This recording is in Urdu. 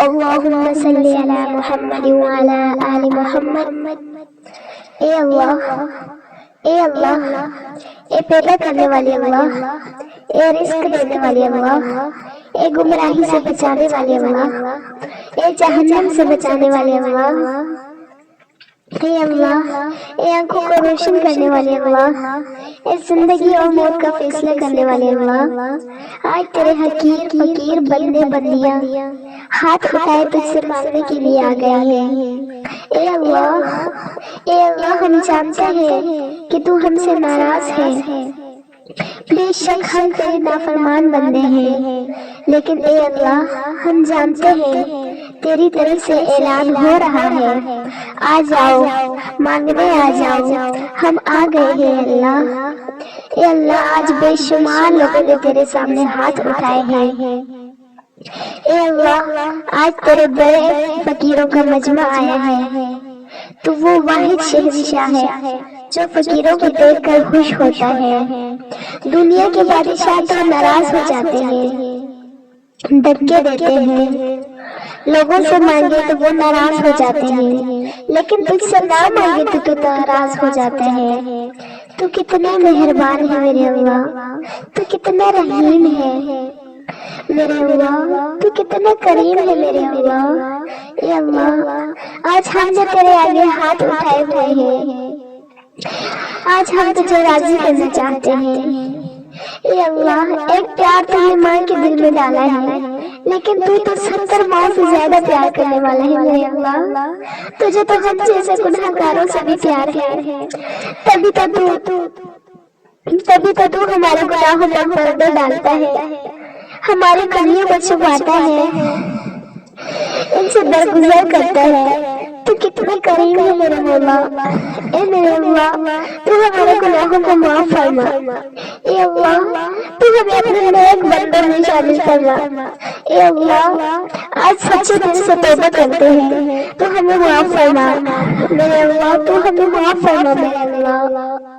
اللہم صلی علی محمد وعلی آل محمد۔ اے اللہ، اے پیدا کرنے والے اللہ، اے رزق دینے والے اللہ، اے گمراہی سے بچانے والے اللہ، اے جہنم سے بچانے والے اللہ، اے اللہ، اے آنکھوں کو روشن کرنے والے اللہ، اے زندگی اور موت کا فیصلہ کرنے والے اللہ، آج تیرے حقیر فقیر بندے بندیاں ہاتھ اٹھائے تجھ سے مانگنے کے لیے آ گئے ہیں۔ اے اللہ، ہم جانتے ہیں کہ تو ہم سے ناراض ہے، بے شک ہم تیرے نافرمان بندے ہیں، لیکن اے اللہ ہم جانتے ہیں تیری طرف سے اعلان ہو رہا ہے، آ جاؤ مانگنے آ جاؤ، ہم آ گئے ہیں اللہ۔ اے اللہ، آج بے شمار لوگوں نے تیرے سامنے ہاتھ اٹھائے ہیں۔ اے اللہ، آج تیرے بڑے فقیروں کا مجمع آیا ہے، تو وہ واحد شہنشاہ ہے جو فقیروں کو دیکھ کر خوش ہوتا ہے۔ دنیا کے بادشاہ تو ناراض ہو جاتے ہیں، دھکے دیتے ہیں، لوگوں سے مانگے تو وہ ناراض ہو جاتے ہیں، لیکن تجھ سے نہ مانگے تو تو ناراض ہو جاتا ہے۔ تو کتنا مہربان ہے میرے اللہ، تو کتنا رحیم ہے میرے اللہ، تو کتنا کریم ہے میرے اللہ۔ اے اللہ، آج ہم نے تیرے آگے ہاتھ اٹھائے ہوئے ہیں، آج ہم تجھے راضی کرنا چاہتے ہیں۔ اے اللہ، ایک پیار تو نے ماں کے دل میں ڈالا ہے، لیکن تو 70 ماں سے زیادہ پیار کرنے والا ہے میرے اللہ، تجھے تو ہم جیسے گنہگاروں سے بھی پیار ہے، تبھی تو ہمارے گناہوں پر پردہ ڈالتا ہے، ہمارے کمیوں کو چھپاتا ہے، ان سے درگزر کرتا ہے۔ تو کتنا کریم ہے میرے مولا، اے میرے اللہ، تو ہمارے گناہوں کو معاف فرما۔ اے اللہ، تو ہمیں اپنے نیک بندوں میں شامل فرما۔ اے اللہ، آج سچے دل سے توبہ کرتے ہیں تو ہمیں معاف فرما میرے اللہ، تو ہمیں معاف فرما میرے اللہ۔